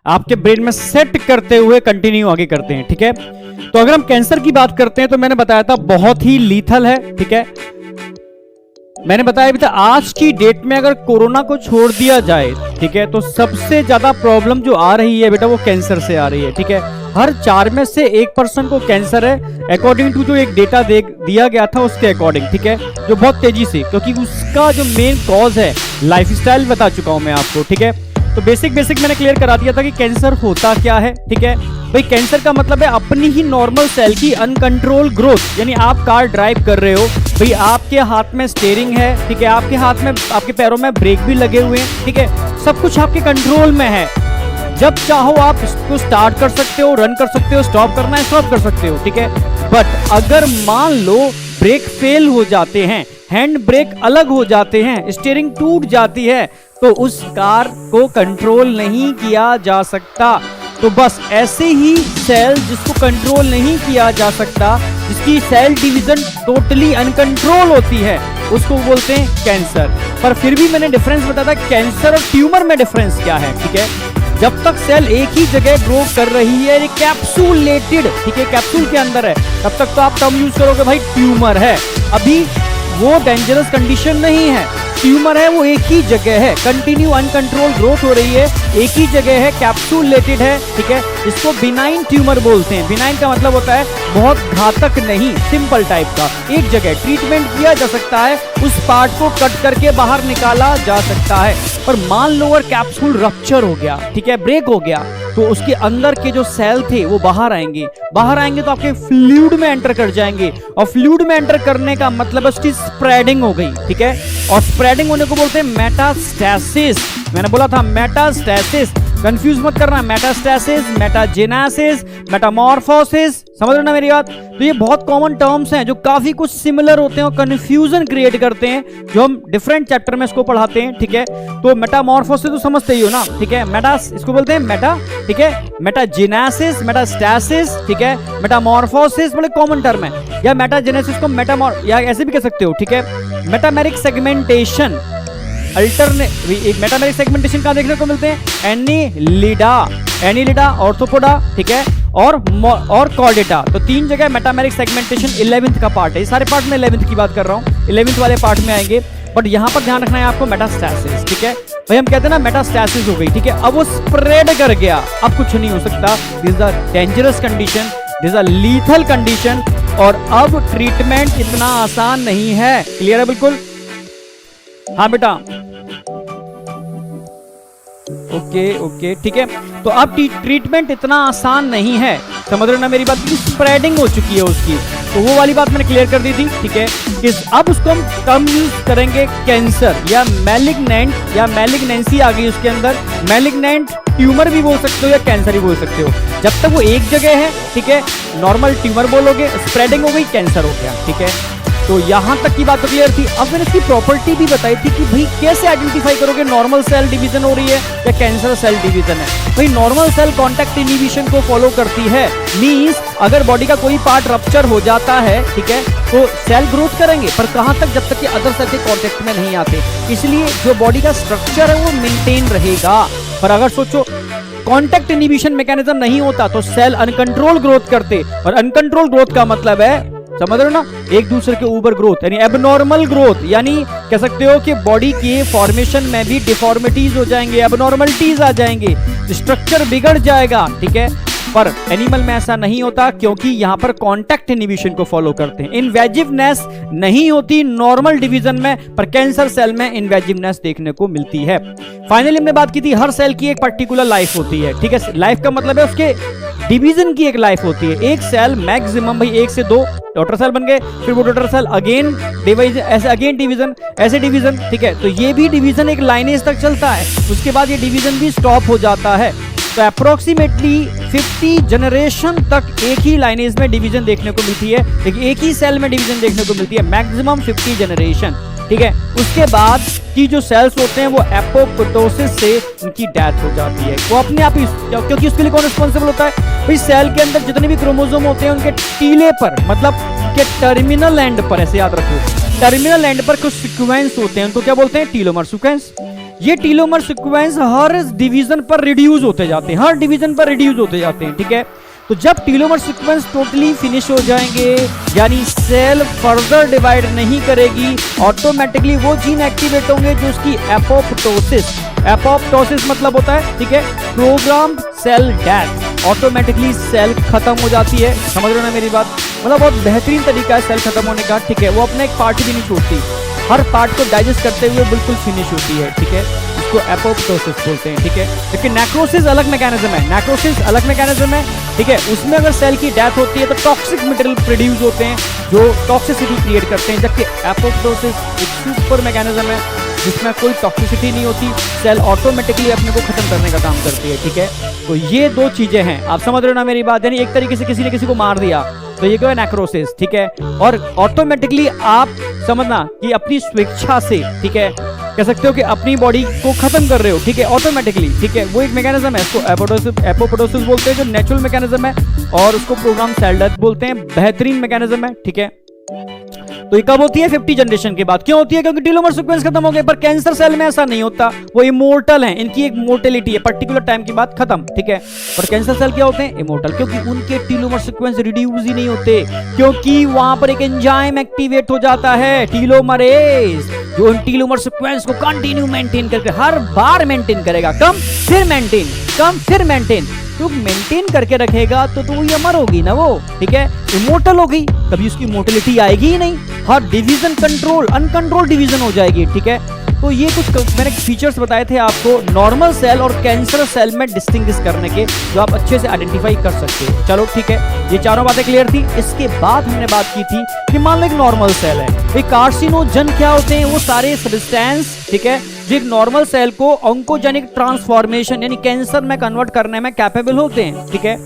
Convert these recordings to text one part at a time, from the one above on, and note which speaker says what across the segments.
Speaker 1: आपके ब्रेन में सेट करते हुए कंटिन्यू आगे करते हैं, ठीक है। तो अगर हम कैंसर की बात करते हैं तो मैंने बताया था बहुत ही लीथल है, ठीक है। मैंने बताया भी था आज की डेट में अगर कोरोना को छोड़ दिया जाए, ठीक है, तो सबसे ज्यादा प्रॉब्लम जो आ रही है बेटा वो कैंसर से आ रही है, ठीक है। हर 4 में से 1% को कैंसर है, अकॉर्डिंग टू जो एक डेटा दिया गया था उसके अकॉर्डिंग, ठीक है, जो बहुत तेजी से, क्योंकि उसका जो मेन कॉज है लाइफस्टाइल बता चुका हूं मैं आपको, ठीक है। तो बेसिक मैंने क्लियर करा दिया था कि कैंसर होता क्या है, ठीक है। भाई कैंसर का मतलब है अपनी ही नॉर्मल सेल की अनकंट्रोल ग्रोथ, यानी आप कार ड्राइव कर रहे हो, भाई आपके हाथ में स्टीयरिंग है, ठीक है, आपके हाथ में, आपके पैरों में ब्रेक भी लगे हुए हैं, ठीक है, सब कुछ आपके कंट्रोल में है। जब चाहो आप इसको स्टार्ट कर सकते हो, रन कर सकते हो, स्टॉप करना है स्टॉप कर सकते हो, ठीक है। बट अगर मान लो ब्रेक फेल हो जाते हैं, हैंड ब्रेक अलग हो जाते हैं, स्टीयरिंग टूट जाती है, तो उस कार को कंट्रोल नहीं किया जा सकता। तो बस ऐसे ही सेल जिसको कंट्रोल नहीं किया जा सकता, जिसकी सेल डिवीजन टोटली अनकंट्रोल होती है, उसको बोलते हैं कैंसर। पर फिर भी मैंने डिफरेंस बताया था कैंसर और ट्यूमर में डिफरेंस क्या है, ठीक है। जब तक सेल एक ही जगह ग्रो कर रही है, कैप्सूलेटेड, ठीक है, कैप्सूल के अंदर है, तब तक तो आप टर्म यूज करोगे भाई ट्यूमर है। अभी वो डेंजरस कंडीशन नहीं है, ट्यूमर है वो एक ही जगह है, कंटिन्यू अनकंट्रोल ग्रोथ हो रही है, एक ही जगह है, कैप्सूलेटेड है, ठीक है। इसको बिनाइन ट्यूमर बोलते हैं। बिनाइन का मतलब होता है बहुत घातक नहीं, सिंपल टाइप का, एक जगह ट्रीटमेंट किया जा सकता है, उस पार्ट को कट करके बाहर निकाला जा सकता है। पर मान लो अगर कैप्सूल रप्चर हो गया, ठीक है, ब्रेक हो गया, तो उसके अंदर के जो सेल थे वो बाहर आएंगे तो आपके फ्लूइड में एंटर कर जाएंगे, और फ्लूइड में एंटर करने का मतलब उसकी स्प्रेडिंग हो गई, ठीक है। और स्प्रेडिंग होने को बोलते हैं मेटास्टेसिस। मैंने बोला था मेटास्टेसिस, कंफ्यूज मत करना, मेटास्टेसिस, मेटाजेनेसिस, मेटामॉर्फोसिस, समझ रहे ना मेरी बात। तो ये बहुत कॉमन टर्म्स हैं जो काफी कुछ सिमिलर होते हैं और कंफ्यूजन क्रिएट करते हैं, जो हम डिफरेंट चैप्टर में इसको पढ़ाते हैं, ठीक है। तो मेटामॉर्फोसिस तो समझते ही हो ना, ठीक है, मेटास इसको बोलते हैं मेटा, ठीक है, मेटाजेनेसिस, मेटास्टेसिस, ठीक है, मेटामॉर्फोसिस बड़े कॉमन टर्म है, या मेटाजेनेसिस को या ऐसे भी कह सकते हो, ठीक है। मेटामेरिक सेगमेंटेशन, एक मेटामेरिक सेगमेंटेशन कहां देखने को मिलते हैं, एनीलिडा, ऑर्थोपोडा, ठीक है, और कॉर्डेटा। तो 3 जगह मेटामेरिक सेगमेंटेशन 11th का पार्ट है। ये सारे पार्ट में 11th की बात कर रहा हूं, 11th वाले पार्ट में आएंगे। बट यहां पर ध्यान रखना है आपको मेटास्टेसिस, ठीक है। भाई हम कहते हैं ना मेटास्टेसिस हो गई, ठीक है, अब वो स्प्रेड कर गया, अब कुछ नहीं हो सकता, this is a dangerous condition, this is a lethal condition, और अब ट्रीटमेंट इतना आसान नहीं है। क्लियर है बिल्कुल? हाँ बेटा, ओके ठीक है। तो अब ट्रीटमेंट इतना आसान नहीं है, समझ रहे ना मेरी बात, की स्प्रेडिंग हो चुकी है उसकी, तो वो वाली बात मैंने क्लियर कर दी थी, ठीक है। कि अब उसको हम टर्म यूज करेंगे कैंसर या मैलिग्नेंट, या मैलिग्नेंसी आ गई उसके अंदर, मैलिग्नेंट ट्यूमर भी बोल सकते हो या कैंसर भी बोल सकते हो। जब तक वो एक जगह है, ठीक है, नॉर्मल ट्यूमर बोलोगे, स्प्रेडिंग हो गई, कैंसर हो गया, ठीक है। तो यहां तक की बात तो क्लियर थी। अब मैंने इसकी प्रॉपर्टी भी बताई थी कि भाई कैसे आइडेंटिफाई करोगे नॉर्मल सेल डिवीजन हो रही है या कैंसर सेल डिवीजन है। भाई नॉर्मल सेल कांटेक्ट इनहिबिशन को फॉलो करती है, मींस अगर बॉडी का कोई पार्ट रप्चर हो जाता है, ठीक है, तो सेल ग्रोथ करेंगे, पर कहां तक, जब तक कि अदर सेल के कांटेक्ट में नहीं आते। इसलिए जो बॉडी का स्ट्रक्चर है वो मेंटेन रहेगा। पर अगर सोचो कांटेक्ट इनहिबिशन मैकेनिज्म नहीं होता तो सेल अनकंट्रोल ग्रोथ करते, और अनकंट्रोल ग्रोथ का मतलब है, समझ रहे हो ना, एक दूसरे के ऊपर ग्रोथ, यानी एबनॉर्मल ग्रोथ, यानी कह सकते हो कि बॉडी के फॉर्मेशन में भी डिफॉर्मिटीज हो जाएंगे, एबनॉर्मलिटीज आ जाएंगे, स्ट्रक्चर बिगड़ जाएगा, ठीक है। पर एनिमल में ऐसा नहीं होता, क्योंकि यहां पर कांटेक्ट इनहिबिशन को फॉलो करते हैं। इन्वेजिवनेस नहीं होती नॉर्मल डिवीजन में, पर कैंसर सेल में इन्वेजिवनेस देखने को मिलती है। फाइनली हमने बात की थी हर सेल की एक पर्टिकुलर लाइफ होती है, ठीक है। लाइफ का मतलब है उसके डिवीजन की एक लाइफ होती है। एक सेल मैक्सिमम भाई 1 से 2 डॉटर सेल बन गए, फिर वो डॉटर सेल अगेन डिवाइज, ऐसे अगेन डिवीजन, ऐसे डिवीजन, ठीक है। तो ये भी डिवीजन एक लाइनेज तक चलता है, उसके बाद ये डिवीजन भी स्टॉप हो जाता है। तो अप्रोक्सीमेटली 50 जनरेशन तक एक ही लाइनेज में डिवीजन देखने को मिलती है, लेकिन एक ही सेल में डिवीजन देखने को मिलती है, मैक्सिमम 50 जनरेशन, ठीक है। उसके बाद की जो सेल्स होते हैं वो एपोप्टोसिस से उनकी डेथ हो जाती है, वो अपने आप ही, क्योंकि उसके लिए कौन रिस्पॉन्सिबल होता है, भाई सेल के अंदर जितने भी क्रोमोसोम होते हैं उनके टीले पर, मतलब उनके टर्मिनल एंड पर, ऐसे याद रखो, टर्मिनल एंड पर कुछ सीक्वेंस होते हैं, उनको क्या बोलते हैं, टीलोमर सीक्वेंस। ये टीलोमर सीक्वेंस हर डिवीजन पर रिड्यूस होते जाते हैं, हर डिवीजन पर रिड्यूस होते जाते हैं, ठीक है। तो जब टीलोमर सीक्वेंस टोटली फिनिश हो जाएंगे, यानी सेल फर्दर डिवाइड नहीं करेगी, ऑटोमेटिकली वो जीन एक्टिवेट होंगे जो उसकी एपोप्टोसिस, एपोप्टोसिस मतलब होता है, ठीक है, program cell death, automatically cell खत्म हो जाती है। समझ रहे हो ना मेरी बात? मतलब बहुत बेहतरीन तरीका है सेल खत्म होने का, ठीक है। वो अपना एक पार्ट भी नहीं छोड़ती, हर पार्ट को डाइजेस्ट करते हुए बिल्कुल फिनिश होती है, ठीक है। इसको एपोप्टोसिस बोलते हैं, ठीक है। लेकिन नेक्रोसिस अलग मैकेनिज्म है, नेक्रोसिस अलग मैकेनिज्म है, ठीक है। उसमें अगर सेल की डेथ होती है तो टॉक्सिक मटेरियल प्रोड्यूस होते हैं जो टॉक्सिसिटी क्रिएट करते हैं, जबकि एपोप्टोसिस एक सुपर मैकेनिज्म है जिसमें कोई टॉक्सिसिटी नहीं होती, सेल ऑटोमेटिकली अपने को खत्म करने का काम करती है, ठीक है। तो ये दो चीजें हैं, आप समझ रहे हो ना मेरी बात? यानी एक तरीके से किसी ने किसी को मार दिया तो ये क्या है, नेक्रोसिस, ठीक है। और ऑटोमेटिकली आप समझना कि अपनी स्वेच्छा से, ठीक है, कह सकते हो कि अपनी बॉडी को खत्म कर रहे हो, ठीक है, ऑटोमेटिकली, ठीक है। वो एक मैकेनिज्म है, इसको एपोप्टोसिस बोलते हैं जो नेचुरल मैकेनिज्म है, और उसको प्रोग्राम सेल डेथ बोलते हैं, बेहतरीन मैकेनिज्म है, ठीक है। तो ये कब होती है? 50 जनरेशन के बाद। क्यों होती है? क्योंकि टीलोमर सीक्वेंस खत्म हो गए। पर कैंसर सेल में ऐसा नहीं होता, वो इमोर्टल हैं, इनकी एक मोर्टेलिटी है, पर्टिकुलर टाइम के बाद खत्म, ठीक है। पर कैंसर सेल क्या होते हैं? इमोर्टल, क्योंकि उनके टीलोमर सीक्वेंस रिड्यूस ही नहीं होते, क्योंकि वहां पर एक एंजाइम एक्टिवेट हो जाता है, टीलोमरेज, जो उन टीलोमर सीक्वेंस को कंटिन्यू मेंटेन करके हर बार मेंटेन करेगा, कम फिर मेंटेन, कम फिर मेंटेन। तो मेंटेन करके रखेगा तो वो अमर होगी ना वो, ठीक है, इमोर्टल होगी, कभी उसकी मोर्टेलिटी आएगी ही नहीं, हर डिवीजन कंट्रोल, अनकंट्रोल डिवीजन हो जाएगी, ठीक है। तो ये कुछ मैंने फीचर्स बताए थे आपको नॉर्मल सेल और कैंसर सेल में डिस्टिंग्विश करने के, जो आप अच्छे से आइडेंटिफाई कर सकते हो। चलो ठीक है, ये चारों बातें क्लियर थी। इसके बाद हमने बात की थी कि मान लो एक नॉर्मल सेल है, एक कार्सिनोजन क्या होते हैं? वो सारे सब्सटेंस, ठीक है, जो एक नॉर्मल सेल को ऑन्कोजेनिक ट्रांसफॉर्मेशन यानी कैंसर में कन्वर्ट करने में कैपेबल होते हैं, ठीक है।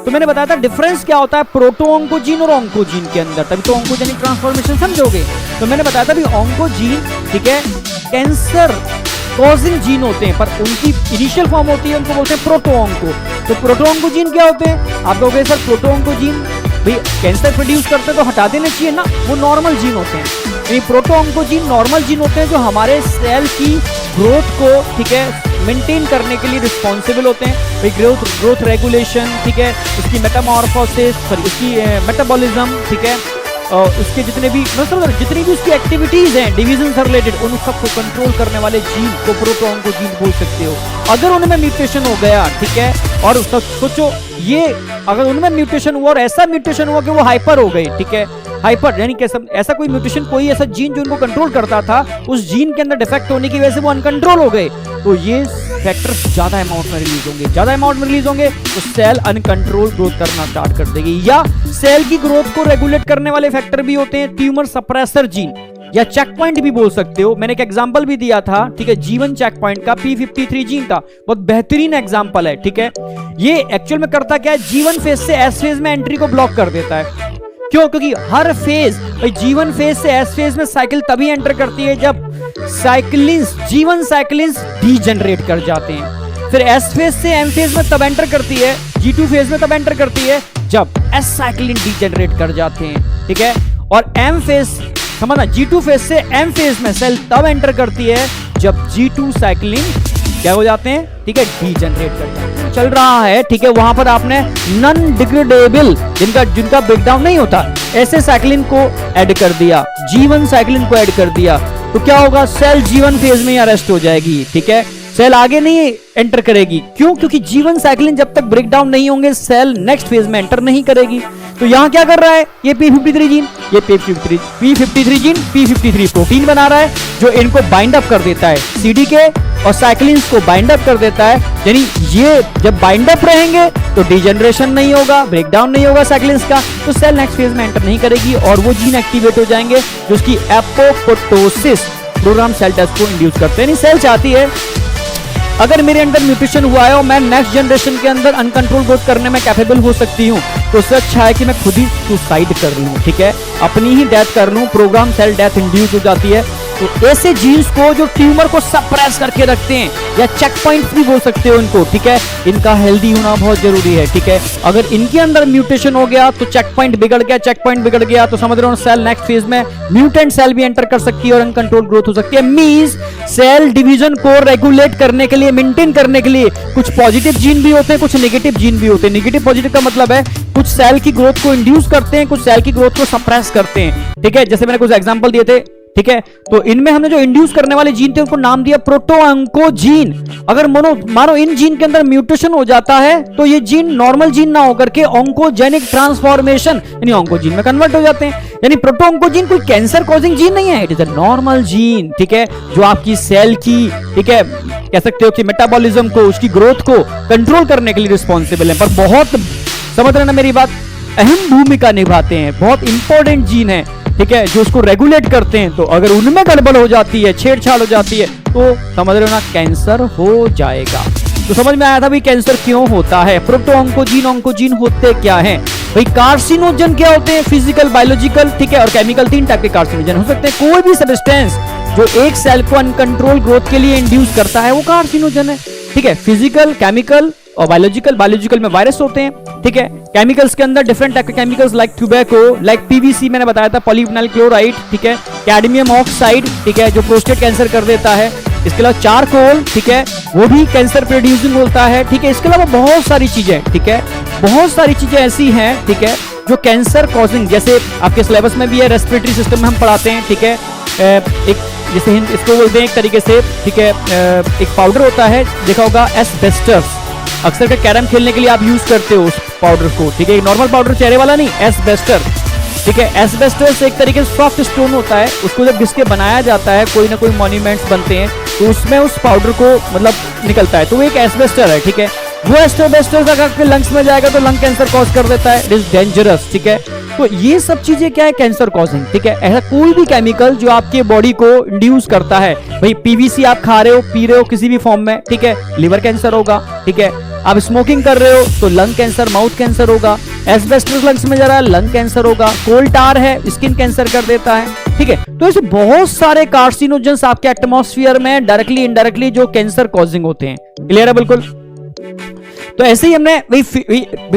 Speaker 1: तो मैंने बताया था डिफरेंस क्या होता है प्रोटो ऑन्कोजीन और ऑन्कोजीन के अंदर, तभी तो ऑन्कोजेनिक ट्रांसफॉर्मेशन समझोगे। तो मैंने बताया था भी ऑन्कोजीन, ठीक है, कैंसर कॉजिंग जीन होते हैं, पर उनकी इनिशियल फॉर्म होती है, उनको बोलते हैं प्रोटोऑन्को। तो प्रोटोऑन्कोजीन क्या होते हैं? आप कहोगे सर प्रोटोऑन्कोजीन भाई कैंसर प्रोड्यूस करते तो हटा देना चाहिए ना, वो नॉर्मल जीन होते हैं। ये प्रोटोऑन्कोजीन नॉर्मल जीन होते हैं जो हमारे सेल की ग्रोथ को, ठीक है, मेंटेन करने के लिए रिस्पॉन्सिबल होते हैं। भाई ग्रोथ रेगुलेशन, ठीक है, उसकी मेटामॉर्फोसिस, सॉरी उसकी मेटाबॉलिज्म, ठीक है, और उसके जितने भी मतलब जितनी भी उसकी एक्टिविटीज हैं डिवीजन से रिलेटेड, उन सबको कंट्रोल करने वाले जीन को प्रोटोऑन्कोजीन बोल सकते हो। अगर उनमें म्यूटेशन हो गया, ठीक है, और सोचो ये अगर उनमें म्यूटेशन हुआ और ऐसा म्यूटेशन हुआ कि वो हाइपर हो गए, ठीक है, हाइपर यानी कैसा, ऐसा कोई म्यूटेशन, कोई ऐसा जीन जो उनको कंट्रोल करता था, उस जीन के अंदर डिफेक्ट होने की वजह से वो अनकंट्रोल हो गए, तो ये फैक्टर्स ज्यादा अमाउंट में रिलीज होंगे, ज्यादा अमाउंट में रिलीज होंगे तो सेल अनकंट्रोल ग्रोथ करना स्टार्ट कर देगी। या सेल की ग्रोथ को रेगुलेट करने वाले फैक्टर भी होते हैं ट्यूमर सप्रेसर जीन, या चेक पॉइंट भी बोल सकते हो। मैंने एक एग्जांपल भी दिया था, ठीक है, जीवन चेक पॉइंट का P53 जीन था, बहुत बेहतरीन एग्जांपल है, ठीक है। ये एक्चुअल में करता क्या है? जीवन फेज से एस फेज में एंट्री को ब्लॉक कर देता है। क्यों? क्योंकि हर फेज, जीवन फेज से एस फेज में साइकिल तभी एंटर करती है जब साइक्लिन्स, जीवन साइक्लिन्स डीजेनरेट कर जाते हैं। फिर एस फेज से एम फेज में तब एंटर करती है, G2 फेज में तब एंटर करती है जब एस साइक्लिन डीजेनरेट कर जाते हैं, ठीक है। और एम फेज, समझना, G2 फेज से एम फेज में सेल तब एंटर करती है जब G2 साइक्लिन क्या हो जाते हैं, ठीक है, डीजेनरेट कर जाते हैं। चल रहा है, ठीक है, वहां पर आपने नॉन डिग्रेडेबल, जिनका ब्रेकडाउन नहीं होता, ऐसे साइक्लिन को ऐड कर दिया, जीवन साइक्लिन को ऐड कर दिया, तो क्या होगा? सेल जीवन फेज में अरेस्ट हो जाएगी, ठीक है, सेल आगे नहीं एंटर करेगी। क्यों? क्योंकि जीवन साइक्लिन जब तक ब्रेकडाउन नहीं होंगे सेल नेक्स्ट फेज में एंटर नहीं करेगी। तो यहां क्या कर रहा है ये P53 जीन, ये P53 जीन P53 प्रोटीन बना रहा है जो इनको बाइंड अप कर देता है, CDK और साइक्लिन्स को बाइंड अप कर देता है। यानी ये जब बाइंड अप रहेंगे तो डिजेनरेशन नहीं होगा, ब्रेकडाउन नहीं होगा साइक्लिन्स का, तो सेल नेक्स्ट फेज में एंटर नहीं करेगी और वो जीन एक्टिवेट हो जाएंगे जो उसकी एपोप्टोसिस प्रोग्राम सेल डेथ को इंड्यूस करते हैं। सेल चाहती है अगर मेरे अंदर म्यूटेशन हुआ है और मैं नेक्स्ट जनरेशन के अंदर अनकंट्रोल ग्रोथ करने में कैपेबल हो सकती हूं, तो उससे अच्छा है कि मैं खुद ही सुसाइड कर लूं, ठीक है, अपनी ही डेथ कर लूं, प्रोग्राम सेल डेथ इंड्यूस हो जाती है। तो ऐसे जीन्स को जो ट्यूमर को सप्रेस करके रखते हैं, या चेक पॉइंट्स भी बोल सकते हो इनको, ठीक है, इनका हेल्दी होना बहुत जरूरी है, ठीक है। अगर इनके अंदर म्यूटेशन हो गया तो चेक पॉइंट बिगड़ गया, चेक पॉइंट बिगड़ गया तो समझ रहे हो सेल नेक्स्ट फेज में म्यूटेंट सेल भी एंटर कर सकती है और अनकंट्रोल ग्रोथ हो सकती है। मींस सेल डिवीजन को रेगुलेट करने के लिए, मेंटेन करने के लिए कुछ पॉजिटिव जीन भी होते हैं, कुछ नेगेटिव जीन भी होते हैं। नेगेटिव पॉजिटिव का मतलब है कुछ सेल की ग्रोथ को इंड्यूस करते हैं, कुछ सेल की ग्रोथ को सप्रेस करते हैं, ठीक है। जैसे मैंने कुछ एग्जांपल दिए थे, ठीक है। तो इनमें हमने जो इंड्यूस करने वाले जीन थे उनको नाम दिया प्रोटोऑन्कोजीन। अगर मानो इन जीन के अंदर म्यूटेशन हो जाता है तो ये जीन नॉर्मल जीन ना होकर के ऑन्कोजेनिक ट्रांसफॉर्मेशन यानी ऑन्कोजीन में कन्वर्ट हो जाते हैं। यानी प्रोटोऑन्कोजीन कोई कैंसर कॉजिंग जीन नहीं है, it is a normal gene, ठीक है, जो आपकी सेल की, ठीक है, कह सकते हो कि मेटाबॉलिज्म को, उसकी ग्रोथ को कंट्रोल करने के लिए रिस्पॉन्सिबल है। पर बहुत, समझ रहे ना मेरी बात, अहम भूमिका निभाते हैं, बहुत इंपॉर्टेंट जीन है, ठीक है, जो उसको रेगुलेट करते हैं। तो अगर उनमें गड़बड़ हो जाती है, छेड़छाड़ हो जाती है, तो समझ रहे हो ना, कैंसर हो जाएगा। तो समझ में आया था भाई कैंसर क्यों होता है। प्रोटोऑन्कोजीन, ऑन्कोजीन होते क्या हैं भाई? कार्सिनोजन क्या होते हैं? फिजिकल, बायोलॉजिकल, ठीक है, और केमिकल। 3 टाइप के कार्सिनोजन हो सकते हैं। कोई भी सब्सटेंस जो एक सेल को अनकंट्रोल ग्रोथ के लिए इंड्यूस करता है वो कार्सिनोजन है, ठीक है। फिजिकल, केमिकल और बायोलॉजिकल। बायोलॉजिकल में वायरस होते हैं, ठीक है। केमिकल्स के अंदर डिफरेंट टाइप के chemicals like tobacco, like PVC मैंने बताया था, पॉलीविनाइल क्लोराइड, ठीक है, कैडमियम ऑक्साइड, ठीक है, जो प्रोस्टेट कैंसर कर देता है। इसके अलावा चारकोल, ठीक है, वो भी कैंसर प्रोड्यूसिंग होता है, ठीक है। इसके अलावा बहुत सारी चीजें, ठीक है, बहुत सारी चीजें ऐसी हैं, ठीक है, जो कैंसर कॉजिंग, जैसे आपके सिलेबस में भी है, रेस्पिरेटरी सिस्टम में हम पढ़ाते हैं, ठीक है। एक जैसे इसको बोलते हैं एक तरीके से, ठीक है, एक पाउडर होता है, देखा होगा, एस्बेस्टस। अक्सर के कैरम खेलने के लिए आप यूज करते हो उस पाउडर को, ठीक है। नॉर्मल पाउडर, चेहरे वाला नहीं, एस्बेस्टर, ठीक है। एस्बेस्टस एक तरीके से सॉफ्ट स्टोन होता है, उसको जब घिस के बनाया जाता है, कोई ना कोई मॉन्यूमेंट्स बनते हैं, तो उसमें उस पाउडर को मतलब निकलता है, तो वो एक एस्बेस्टर है, ठीक है। वो एस्बेस्टर अगर आपके लंग्स में जाएगा तो लंग कैंसर कॉज कर देता है, इट इज डेंजरस, ठीक है। तो ये सब चीजें क्या है? कैंसर कॉजिंग, ठीक है। ऐसा कोई भी केमिकल जो आपके बॉडी को इंड्यूस करता है, भाई पीवीसी आप खा रहे हो, पी रहे हो किसी भी फॉर्म में, ठीक है, लिवर कैंसर होगा, ठीक है। आप स्मोकिंग कर रहे हो तो लंग कैंसर, माउथ कैंसर होगा। एस्बेस्टस लंग्स में जा रहा है, लंग कैंसर होगा। कोल टार है, स्किन कैंसर कर देता है, ठीक है। तो ऐसे बहुत सारे कार्सिनोजेंस आपके एटमॉस्फेयर में डायरेक्टली इनडायरेक्टली जो कैंसर कॉजिंग होते हैं। क्लियर है बिल्कुल? तो ऐसे ही हमने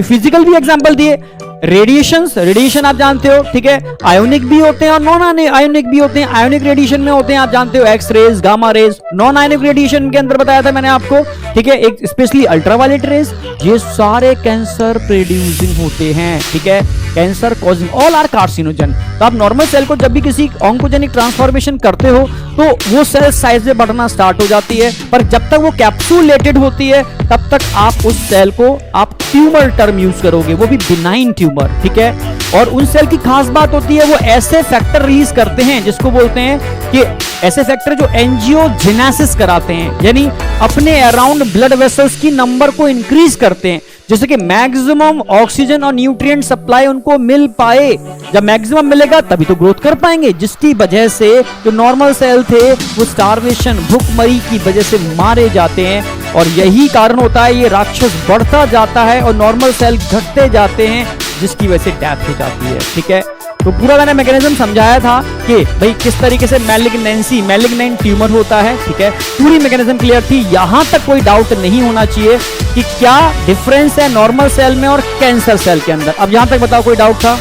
Speaker 1: फिजिकल भी एग्जांपल दिए। रेडिएशन आप जानते हो, ठीक है, आयोनिक भी होते हैं और नॉन आयोनिक भी होते हैं। आयोनिक रेडिएशन में होते हैं, आप जानते हो, X rays, gamma rays. Non ionic radiation के अंदर बताया था मैंने आपको, ठीक है, एक स्पेशली अल्ट्रावायलेट रेज। ये सारे कैंसर प्रोड्यूसिंग होते हैं, ठीक है, cancer causing, all are carcinogen. तो आप नॉर्मल सेल को जब भी किसी ऑन्कोजेनिक ट्रांसफॉर्मेशन करते हो तो वो सेल साइज में बढ़ना स्टार्ट हो जाती है, पर जब तक वो कैप्सूलेटेड होती है तब तक आप उस सेल को आप ट्यूमर टर्म यूज करोगे, वो भी बिनाइन ट्यूमर, ठीक है। और उन सेल की खास बात होती है वो ऐसे फैक्टर रिलीज करते हैं जिसको बोलते हैं कि ऐसे फैक्टर जो एंजियोजेनेसिस कराते हैं, यानी अपने अराउंड ब्लड वेसल्स की नंबर को इंक्रीज करते हैं, जैसे कि मैक्सिमम ऑक्सीजन और न्यूट्रिएंट सप्लाई उनको मिल पाए। जब मैक्सिमम मिलेगा तभी तो ग्रोथ कर पाएंगे, जिसकी वजह से जो नॉर्मल सेल थे वो स्टारवेशन, भूखमरी की वजह से मारे जाते हैं। और यही कारण होता है ये राक्षस बढ़ता जाता है और नॉर्मल सेल घटते जाते हैं, जिसकी वजह से डेथ हो जाती है, ठीक है। तो पूरा मैंने मैकेनिज्म समझाया था कि भाई किस तरीके से मैलिग्नेंट ट्यूमर होता है, ठीक है। पूरी मैकेनिज्म क्लियर थी, यहां तक कोई डाउट नहीं होना चाहिए कि क्या डिफरेंस है नॉर्मल सेल में और कैंसर सेल के अंदर। अब यहां तक बताओ कोई डाउट था?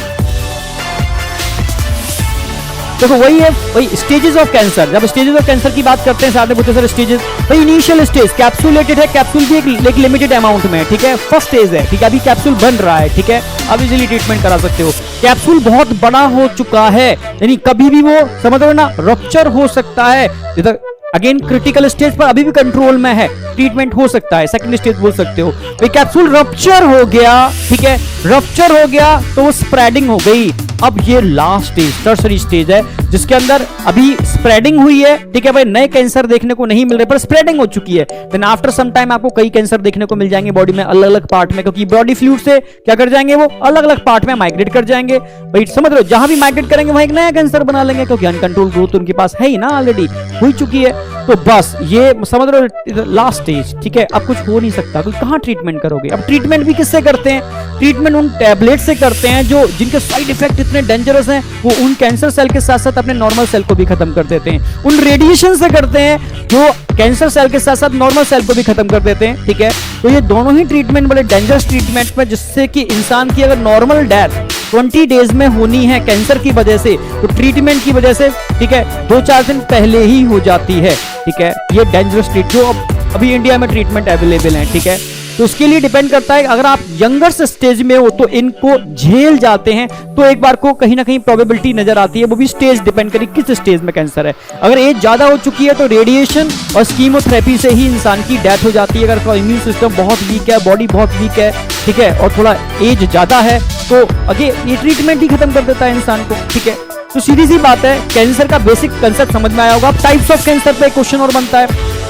Speaker 1: देखो वही है, वही स्टेजेस ऑफ कैंसर। जब स्टेजेस ऑफ कैंसर की बात करते हैं साथ में पूछते सर स्टेजेस, भाई इनिशियल स्टेज कैप्सूलेटेड है, कैप्सूल भी एक लिमिटेड अमाउंट में, ठीक है, फर्स्ट स्टेज है, ठीक है, अभी कैप्सूल बन रहा है, ठीक है, अब इजीली ट्रीटमेंट करा सकते हो। कैप्सूल बहुत बड़ा हो चुका है, यानी कभी भी वो समझ रहे हो ना, रप्चर हो सकता है। इधर अगेन क्रिटिकल स्टेज पर अभी भी कंट्रोल में है, ट्रीटमेंट हो सकता है, सेकंड स्टेज बोल सकते हो। भाई कैप्सूल रप्चर हो गया, ठीक है, रप्चर हो गया तो वो स्प्रेडिंग हो गई। अब ये लास्ट स्टेज, टर्सरी स्टेज है, जिसके अंदर अभी स्प्रेडिंग हुई है, ठीक है भाई, नए कैंसर देखने को नहीं मिल रहे पर स्प्रेडिंग हो चुकी है। देन आफ्टर सम टाइम आपको कई कैंसर देखने को मिल जाएंगे बॉडी में, अलग अलग पार्ट में, क्योंकि बॉडी फ्लूइड से क्या कर जाएंगे, वो अलग अलग पार्ट में माइग्रेट कर जाएंगे। भाई समझ रहे हो, जहां भी माइग्रेट करेंगे वहां एक नया कैंसर बना लेंगे, क्योंकि अनकंट्रोल ग्रोथ उनके पास है ही ना, ऑलरेडी हो चुकी है। तो बस ये समझ रहे हो लास्ट स्टेज, ठीक है, अब कुछ हो नहीं सकता, कहां ट्रीटमेंट करोगे। अब ट्रीटमेंट भी किससे करते हैं? ट्रीटमेंट उन टैबलेट से करते हैं जो जिनके साइड इफेक्ट इतने डेंजरस हैं, वो उन कैंसर सेल के साथ साथ अपने नॉर्मल सेल को भी खत्म कर देते हैं। उन रेडिएशन से करते हैं जो कैंसर सेल के साथ साथ नॉर्मल सेल को भी खत्म कर देते हैं, ठीक है। तो ये दोनों ही ट्रीटमेंट बड़े डेंजरस ट्रीटमेंट में, जिससे कि इंसान की अगर नॉर्मल डेथ 20 डेज में होनी है कैंसर की वजह से, तो ट्रीटमेंट की वजह से, ठीक है, 2-4 दिन पहले ही हो जाती है, ठीक है। ये डेंजरस ट्रीट जो अभी इंडिया में ट्रीटमेंट अवेलेबल है, ठीक है। तो उसके लिए डिपेंड करता है, अगर आप यंगर स्टेज में हो तो इनको झेल जाते हैं तो एक बार को कहीं ना कहीं प्रोबेबिलिटी नजर आती है, वो भी स्टेज डिपेंड करी किस स्टेज में कैंसर है। अगर एज ज्यादा हो चुकी है तो रेडिएशन और कीमोथेरेपी से ही इंसान की डेथ हो जाती है। अगर इम्यून सिस्टम बहुत वीक है, बॉडी बहुत वीक है, ठीक है, और थोड़ा एज ज्यादा है, तो आगे ये ट्रीटमेंट ही खत्म कर देता है इंसान को, ठीक है। तो सीधी सी बात है, कैंसर का बेसिक कंसेप्ट समझ में आया होगा। अब टाइप्स ऑफ कैंसर पे क्वेश्चन और बनता है,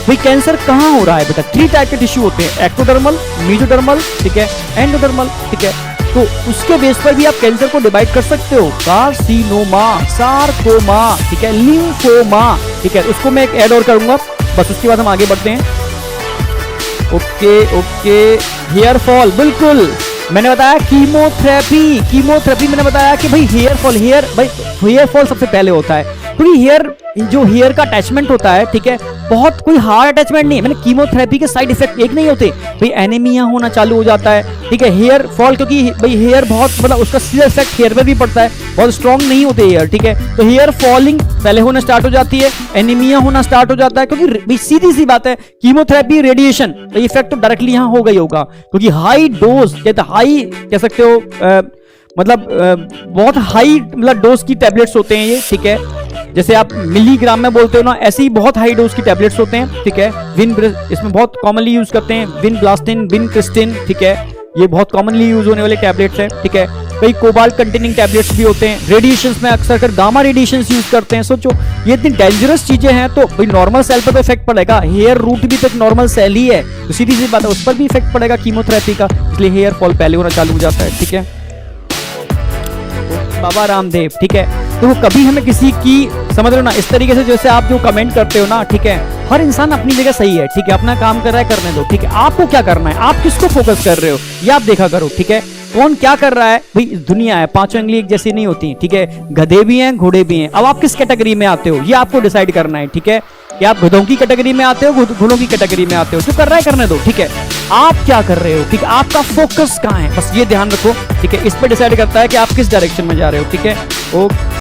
Speaker 1: भाई कैंसर कहां हो रहा है बेटा। 3 टाइप के टिश्यू होते हैं, एक्टोडर्मल, मेसोडर्मल, ठीक है, एंडोडर्मल, ठीक है। तो उसके बेस पर भी आप कैंसर को डिवाइड कर सकते हो, कार्सिनोमा, सार्कोमा, ठीक है, लिम्फोमा, ठीक है। उसको मैं एक ऐड और करूंगा, बस उसके बाद हम आगे बढ़ते हैं। ओके ओके, हेयर फॉल, बिल्कुल मैंने बताया कीमोथेरेपी मैंने बताया कि भाई हेयर फॉल सबसे पहले होता है, क्योंकि जो हेयर का अटैचमेंट होता है, ठीक है, बहुत कोई हार्ड अटैचमेंट नहीं है। मैंने कीमोथेरेपी के साइड इफेक्ट एक नहीं होते, भाई एनीमिया होना चालू हो जाता है, ठीक है, हेयर फॉल, क्योंकि भाई हेयर बहुत मतलब उसका सीधा इफेक्ट हेयर पे भी पड़ता है, बहुत स्ट्रॉन्ग नहीं होते हेयर, ठीक है। तो हेयर फॉलिंग पहले होना स्टार्ट हो जाती है, एनीमिया होना स्टार्ट हो जाता है, क्योंकि सीधी सी बात है, कीमोथेरेपी रेडिएशन तो इफेक्ट तो डायरेक्टली यहां हो गई होगा, क्योंकि हाई डोज हाई कह सकते हो, मतलब बहुत हाई मतलब डोज की टैबलेट्स होते हैं ये, ठीक है। जैसे आप मिलीग्राम में बोलते हो ना, ऐसे ही बहुत हाई डोज की टैबलेट्स होते हैं, ठीक है। इसमें बहुत कॉमनली यूज करते हैं विनब्लास्टिन, विनक्रिस्टिन, ठीक है, ये बहुत कॉमनली यूज होने वाले टैबलेट्स हैं, ठीक है। कई कोबाल्ट कंटेनिंग टैबलेट्स भी होते हैं। रेडिएशंस में अक्सर कर गामा रेडिएशंस यूज करते हैं। सोचो ये इतनी डेंजरस चीजें हैं, तो भाई नॉर्मल सेल पर तो इफेक्ट पड़ेगा, हेयर रूट भी तो एक नॉर्मल सेल ही है, तो सीधी सी बात है उस पर भी इफेक्ट पड़ेगा कीमोथेरेपी का, इसलिए हेयर फॉल पहले होना चालू हो जाता है, ठीक है। बाबा रामदेव, ठीक है। तो वो कभी हमें किसी की समझ लो ना, इस तरीके से जैसे आप जो कमेंट करते हो ना, ठीक है, हर इंसान अपनी जगह सही है, ठीक है, अपना काम कर रहा है, करने दो, ठीक है। आपको क्या करना है, आप किसको फोकस कर रहे हो, ये आप देखा करो, ठीक है। कौन क्या कर रहा है, भाई दुनिया है, पांचों उंगली एक जैसी नहीं होती, ठीक है, गधे भी हैं, घोड़े भी हैं। अब आप किस कैटेगरी में आते हो, ये आपको डिसाइड करना है, ठीक है। कि आप गधों की कैटेगरी में आते हो, घोड़ों की कैटेगरी में आते हो, जो कर रहा है करने दो, ठीक है। आप क्या कर रहे हो, ठीक है, आपका फोकस कहां है, बस ये ध्यान रखो, ठीक है। इस पर डिसाइड करता है कि आप किस डायरेक्शन में जा रहे हो, ठीक है। ओके।